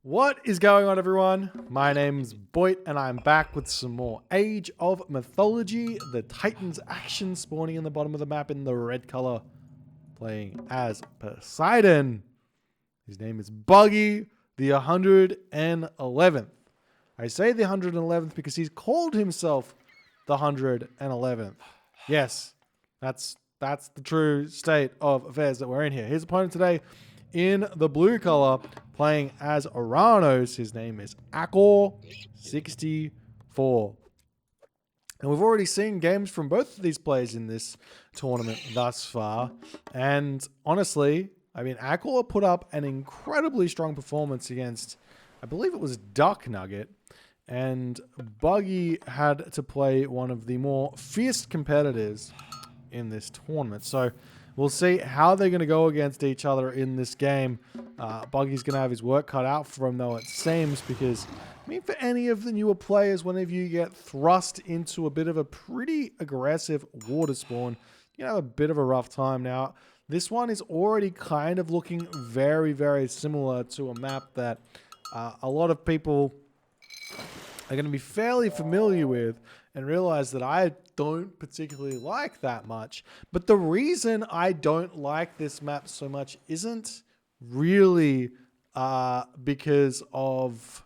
What is going on, everyone? My name's Boit, and I'm back with some more Age of Mythology. The Titans action spawning in the bottom of the map in the red color, playing as Poseidon. His name is Buggy, the 111th. I say the 111th because he's called himself the 111th. Yes, that's the true state of affairs that we're in here. His opponent today, in the blue color, playing as Oranos. His name is Akkor 64. And we've already seen games from both of these players in this tournament thus far. And honestly, I mean, Akkor put up an incredibly strong performance against, I believe it was Duck Nugget. And Buggy had to play one of the more fierce competitors in this tournament. So we'll see how they're going to go against each other in this game. Buggy's going to have his work cut out for him, though, it seems, because, I mean, for any of the newer players, whenever you get thrust into a bit of a pretty aggressive water spawn, you have a bit of a rough time. Now, this one is already kind of looking very, very similar to a map that a lot of people are going to be fairly familiar with and realize that I don't particularly like that much. But the reason I don't like this map so much isn't really because of,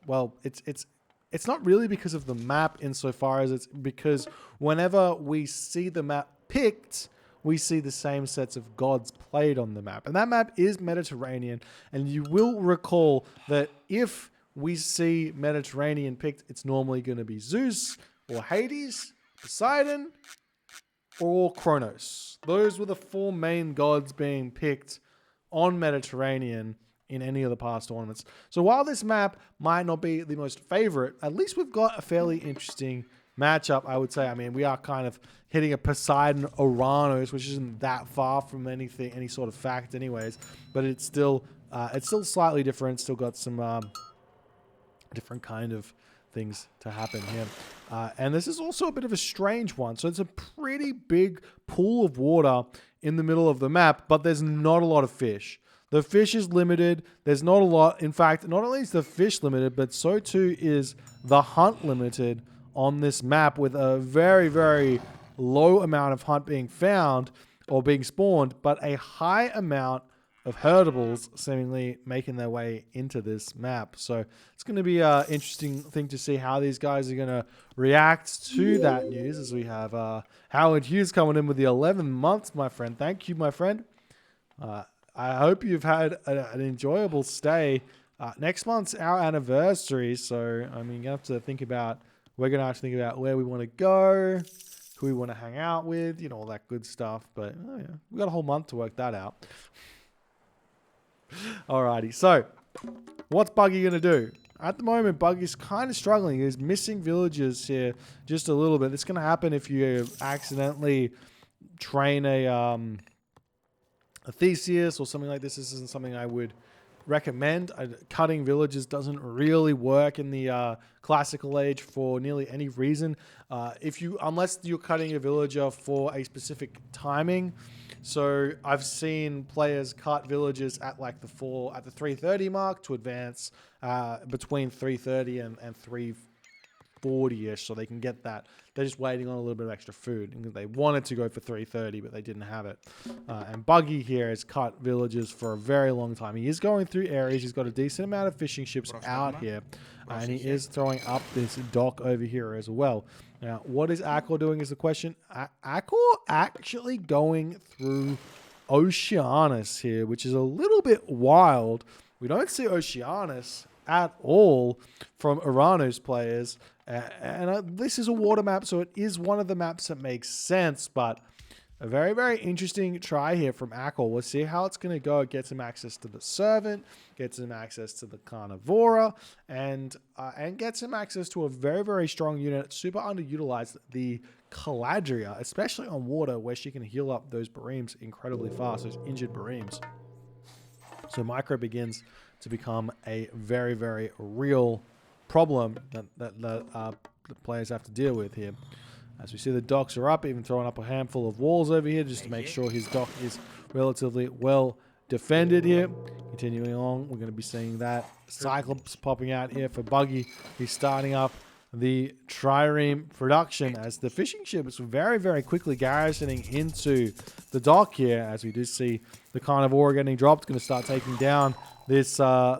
well, it's not really because of the map insofar as it's because whenever we see the map picked, we see the same sets of gods played on the map. And that map is Mediterranean. And you will recall that if we see Mediterranean picked, it's normally going to be Zeus or Hades, Poseidon, or Kronos. Those were the four main gods being picked on Mediterranean in any of the past tournaments. So while this map might not be the most favorite, at least we've got a fairly interesting matchup, I would say. I mean, we are kind of hitting a Poseidon Oranos, which isn't that far from any sort of fact anyways, but it's still slightly different. Still got some different kind of things to happen here. And this is also a bit of a strange one. So it's a pretty big pool of water in the middle of the map, but there's not a lot of fish. The fish is limited. There's not a lot. In fact, not only is the fish limited, but so too is the hunt limited on this map, with a very, very low amount of hunt being found or being spawned, but a high amount of herdables seemingly making their way into this map. So it's going to be an interesting thing to see how these guys are going to react to that news, as we have Howard Hughes coming in with the 11 months, my friend. Thank you, my friend. I hope you've had an enjoyable stay. Next month's our anniversary, so I mean, we're going to have to think about where we want to go, who we want to hang out with, you know, all that good stuff. But oh yeah, we got a whole month to work that out. Alrighty, so what's Buggy going to do? At the moment, Buggy's kind of struggling. He's missing villages here just a little bit. It's going to happen if you accidentally train a Theseus or something like this. This isn't something I would recommend. Cutting villages doesn't really work in the classical age for nearly any reason. Unless you're cutting a villager for a specific timing. So I've seen players cut villages at like the 330 mark to advance between 330 and 340-ish, so they can get that. They're just waiting on a little bit of extra food. And they wanted to go for 330, but they didn't have it. And Buggy here has cut villages for a very long time. He is going through areas. He's got a decent amount of fishing ships out here. And he is throwing up this dock over here as well. Now, what is Akkor doing is the question. Akkor actually going through Oceanus here, which is a little bit wild. We don't see Oceanus at all from Oranos players. And this is a water map, so it is one of the maps that makes sense, but a very, very interesting try here from Atty. We'll see how it's going to go. It gets him access to the Servant, gets him access to the Carnivora, and gets him access to a very, very strong unit, super underutilized, the Caladria, especially on water, where she can heal up those Bareems incredibly fast, those injured Bareems. So Micro begins to become a very, very real problem that the players have to deal with here. As we see, the docks are up, even throwing up a handful of walls over here just to make sure his dock is relatively well defended here. continuing on, we're going to be seeing that Cyclops popping out here for Buggy. He's starting up the trireme production as the fishing ship is very, very quickly garrisoning into the dock here, as we do see the carnivore getting dropped. Going to start taking down this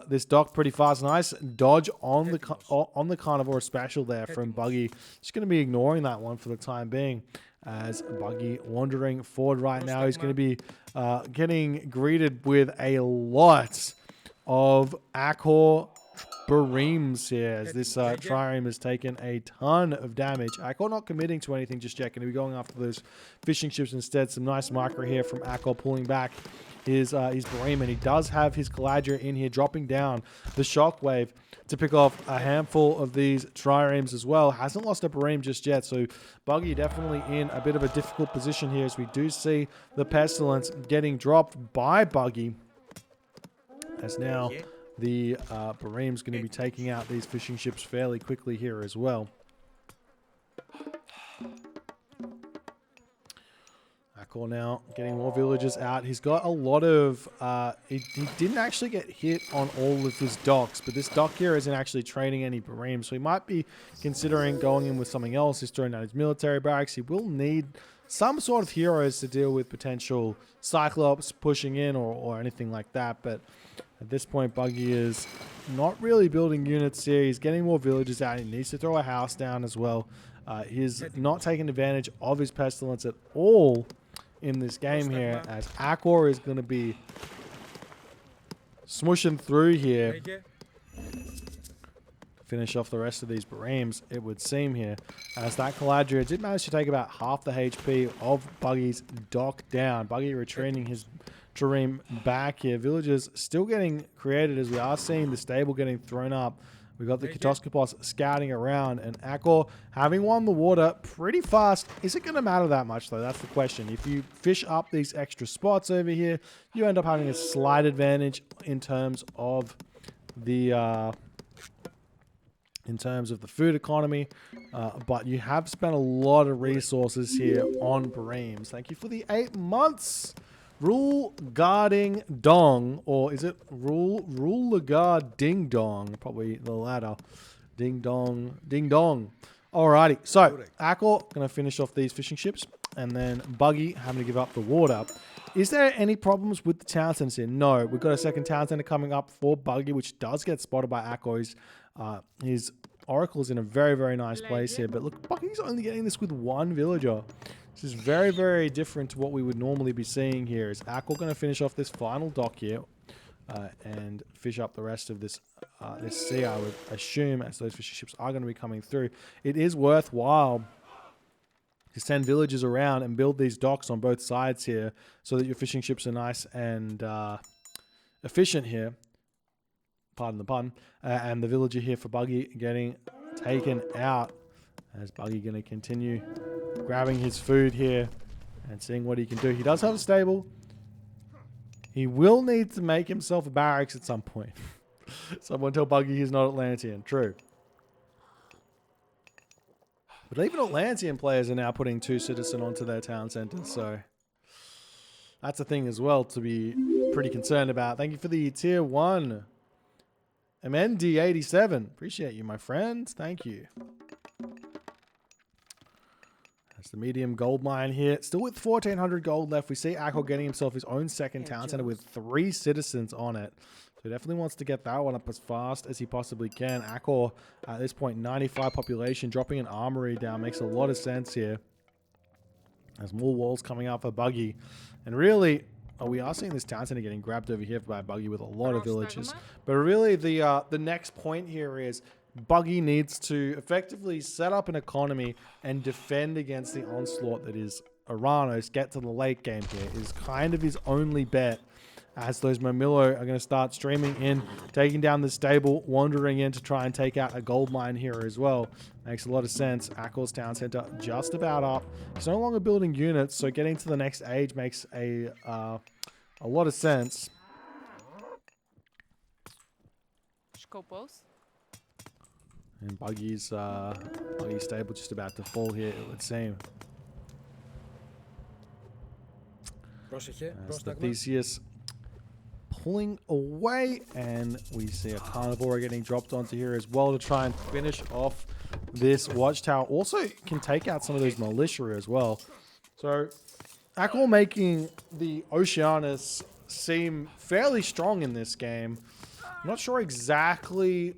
this dock pretty fast. Nice dodge on the carnivore special there from Buggy. Just going to be ignoring that one for the time being, as Buggy wandering forward right now. He's going to be getting greeted with a lot of Akkor bareems here, as this trireme has taken a ton of damage. Akkor not committing to anything just yet. Going to be going after those fishing ships instead. Some nice micro here from Akkor, pulling back his bareme, and he does have his Caladria in here, dropping down the shockwave to pick off a handful of these triremes as well. Hasn't lost a bareme just yet, so Buggy definitely in a bit of a difficult position here, as we do see the pestilence getting dropped by Buggy, as now the bareem's going to be taking out these fishing ships fairly quickly here as well. Akkor now getting more villagers out. He's got a lot of... he didn't actually get hit on all of his docks, but this dock here isn't actually training any bareem, so he might be considering going in with something else. He's throwing out his military barracks. He will need some sort of heroes to deal with potential Cyclops pushing in or anything like that, but at this point, Buggy is not really building units here. He's getting more villagers out. He needs to throw a house down as well. He's not taking advantage of his pestilence at all in this game here, as Akkor is going to be smushing through here to finish off the rest of these bareems, it would seem here, as that Caladria did manage to take about half the HP of Buggy's dock down. Buggy retreating his trireme back here. Villagers still getting created, as we are seeing the stable getting thrown up. We've got the Ketoskopos scouting around, and Akkor having won the water pretty fast. Is it going to matter that much, though? That's the question. If you fish up these extra spots over here, you end up having a slight advantage in terms of the food economy, but you have spent a lot of resources here on bareems. Thank you for the 8 months. Rule guarding dong, or is it rule guard ding dong? Probably the latter. Ding dong, ding dong. Alrighty, so Akkor gonna finish off these fishing ships, and then Buggy having to give up the water. Is there any problems with the town centers here? No, we've got a second town center coming up for Buggy, which does get spotted by Akkor. His Oracle's in a very, very nice place here, but look, Buggy's only getting this with one villager. This is very, very different to what we would normally be seeing here. Is Akkor going to finish off this final dock here and fish up the rest of this this sea, I would assume, as those fishing ships are going to be coming through. It is worthwhile to send villagers around and build these docks on both sides here, so that your fishing ships are nice and efficient here. Pardon the pun. And the villager here for Buggy getting taken out, as Buggy going to continue grabbing his food here and seeing what he can do. He does have a stable. He will need to make himself a barracks at some point. Someone tell Buggy he's not Atlantean. True. But even Atlantean players are now putting 2 citizen onto their town centers, so that's a thing as well to be pretty concerned about. Thank you for the tier 1. MND87. Appreciate you, my friends. Thank you. That's the medium gold mine here. Still with 1,400 gold left. We see Akkor getting himself his own second town center with 3 citizens on it. So he definitely wants to get that one up as fast as he possibly can. Akkor, at this point, 95 population. Dropping an armory down makes a lot of sense here. There's more walls coming out for Buggy. And really, we are seeing this town center getting grabbed over here by Buggy with a lot of villages. But really, the next point here is Buggy needs to effectively set up an economy and defend against the onslaught that is Oranos. Get to the late game here is kind of his only bet, as those Momillo are going to start streaming in, taking down the stable, wandering in to try and take out a gold mine here as well. Makes a lot of sense. Akkor's town center just about up. He's no longer building units, so getting to the next age makes a lot of sense. And Buggy's stable just about to fall here, it would seem. As the Theseus pulling away, and we see a carnivore getting dropped onto here as well to try and finish off this watchtower. Also can take out some of those militia as well. So Akkor making the Oceanus seem fairly strong in this game. I'm not sure exactly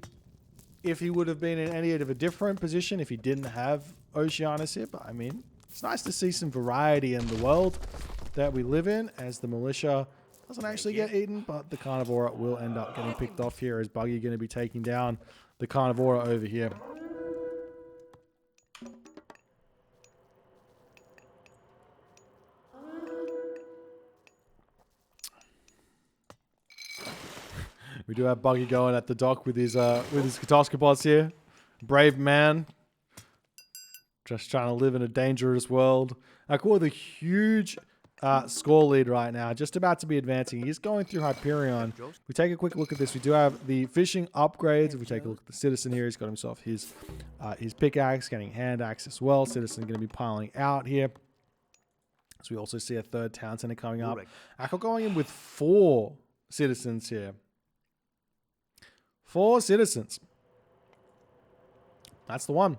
if he would have been in any of a different position if he didn't have Oceanus here, but I mean, it's nice to see some variety in the world that we live in, as the militia doesn't actually get eaten, but the carnivore will end up getting picked off here, as Buggy going to be taking down the carnivore over here. We do have Buggy going at the dock with his catastrophes here. Brave man. Just trying to live in a dangerous world. Akkor with a huge score lead right now. Just about to be advancing. He's going through Hyperion. We take a quick look at this. We do have the fishing upgrades. If we take a look at the Citizen here, he's got himself his pickaxe, getting hand axe as well. Citizen going to be piling out here. So we also see a third town center coming up. Akkor going in with 4 citizens here. 4 citizens. That's the one.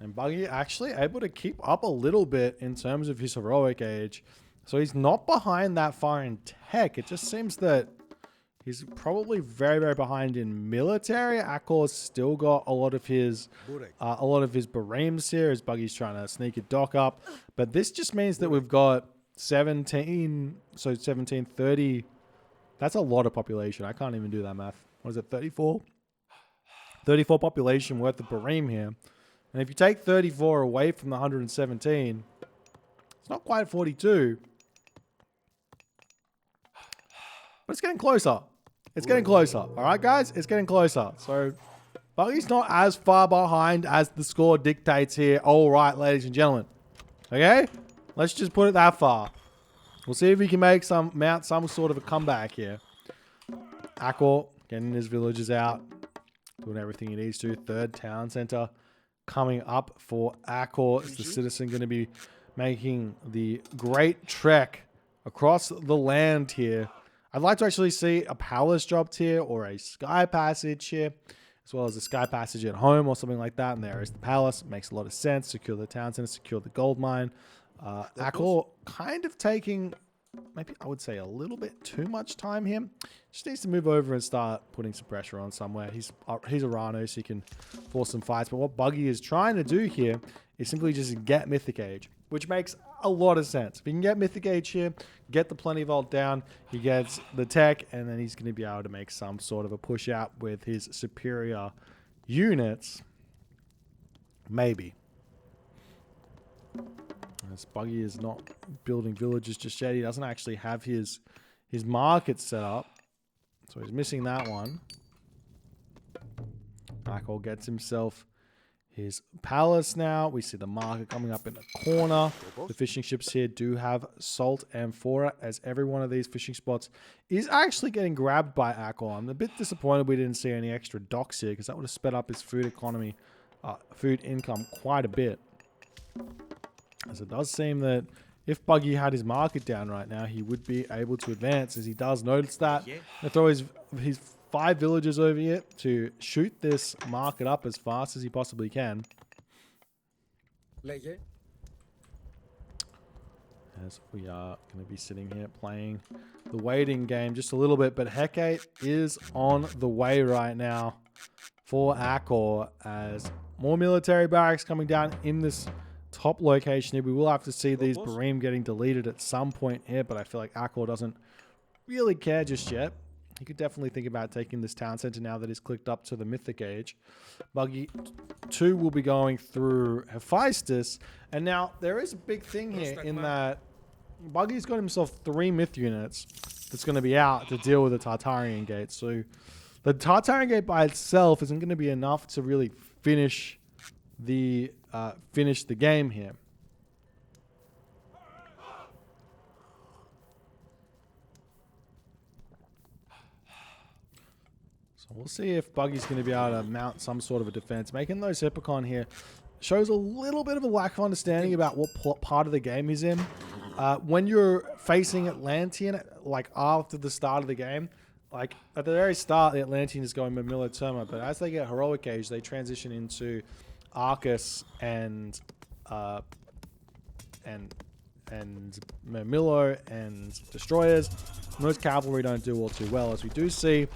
And Buggy actually able to keep up a little bit in terms of his heroic age. So he's not behind that far in tech. It just seems that he's probably very, very behind in military. Akkor's still got a lot of his bareems here as Buggy's trying to sneak a dock up. But this just means that we've got 17, so 17, 30. That's a lot of population. I can't even do that math. What is it, 34? 34 population worth of bareem here. And if you take 34 away from the 117, it's not quite 42. But it's getting closer. It's getting closer. All right, guys? It's getting closer. So Buggy's not as far behind as the score dictates here. All right, ladies and gentlemen. Okay? Let's just put it that far. We'll see if he can mount some sort of a comeback here. Akkor getting his villagers out, doing everything he needs to. Third town center coming up for Akkor. Is the Citizen going to be making the great trek across the land here? I'd like to actually see a palace dropped here or a sky passage here, as well as a sky passage at home or something like that. And there is the palace. Makes a lot of sense. Secure the town center, secure the gold mine. Akkor kind of taking, maybe I would say, a little bit too much time here. Just needs to move over and start putting some pressure on somewhere. He's Oranos, so he can force some fights. But what Buggy is trying to do here is simply just get Mythic Age, which makes a lot of sense. If he can get Mythic Age here, get the Plenty Vault down, he gets the tech, and then he's going to be able to make some sort of a push out with his superior units. Maybe. This Buggy is not building villages just yet. He doesn't actually have his market set up. So he's missing that one. Akkor gets himself his palace now. We see the market coming up in the corner. The fishing ships here do have salt amphora, as every one of these fishing spots is actually getting grabbed by Akkor. I'm a bit disappointed we didn't see any extra docks here, because that would have sped up his food economy, food income quite a bit. As it does seem that if Buggy had his market down right now, he would be able to advance, as he does notice that. He'll throw his 5 villagers over here to shoot this market up as fast as he possibly can. As we are going to be sitting here playing the waiting game just a little bit, but Hecate is on the way right now for Akkor, as more military barracks coming down in this top location here. We will have to see these bareem getting deleted at some point here, but I feel like Akkor doesn't really care just yet. He could definitely think about taking this town center now that he's clicked up to the Mythic Age. Buggy 2 will be going through Hephaestus, and now there is a big thing here in that Buggy's got himself 3 myth units that's going to be out to deal with the Tartarian Gate. So the Tartarian Gate by itself isn't going to be enough to really finish the game here. So we'll see if Buggy's going to be able to mount some sort of a defense. Making those Hippocon here shows a little bit of a lack of understanding about what part of the game he's in. when you're facing Atlantean, like after the start of the game, like at the very start, the Atlantean is going Mamilotoma, but as they get heroic age, they transition into Arcus and Mamilo and destroyers. Most cavalry don't do all too well, as we do see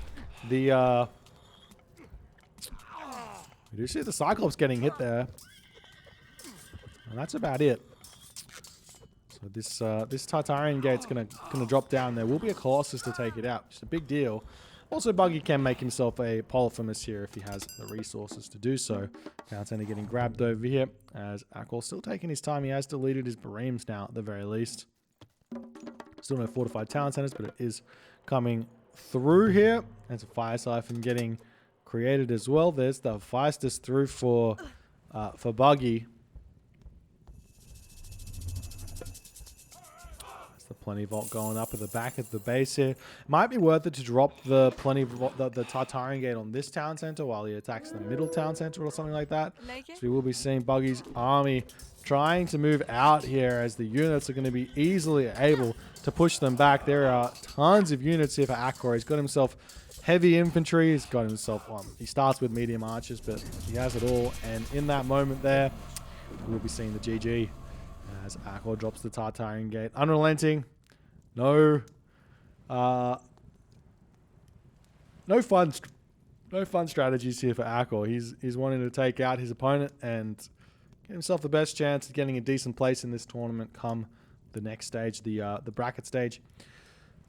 the Cyclops getting hit there, and that's about it. So this Tartarian gate's gonna drop down. There will be a Colossus to take it out. It's a big deal. Also, Buggy can make himself a Polyphemus here if he has the resources to do so. Townsender getting grabbed over here as Akkor still taking his time. He has deleted his Bareems now at the very least. Still no fortified town centers, but it is coming through here. There's a fire siphon getting created as well. There's the Phaistos through for Buggy. Plenty vault going up at the back of the base here. Might be worth it to drop the plenty the Tartarian gate on this town center while he attacks the middle town center or something like that. So we will be seeing Buggy's army trying to move out here as the units are going to be easily able to push them back. There are tons of units here for Akkor. He's got himself heavy infantry. He's got himself, he starts with medium archers, but he has it all. And in that moment there, we'll be seeing the GG as Akkor drops the Tartarian gate. Unrelenting. No fun strategies here for Akkor. He's wanting to take out his opponent and get himself the best chance of getting a decent place in this tournament come the next stage, the bracket stage.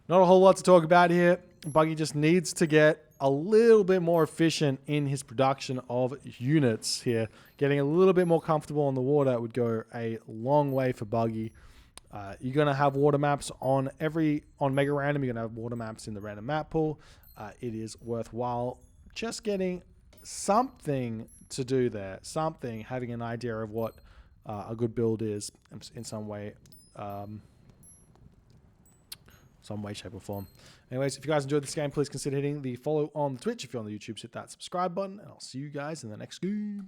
Not a whole lot to talk about here. Buggy just needs to get a little bit more efficient in his production of units here. Getting a little bit more comfortable on the water would go a long way for Buggy. You're going to have water maps on Mega Random. You're going to have water maps in the random map pool. It is worthwhile just getting something to do there. Something, having an idea of what a good build is in some way, shape or form. Anyways, if you guys enjoyed this game, please consider hitting the follow on Twitch. If you're on the YouTube, hit that subscribe button, and I'll see you guys in the next game.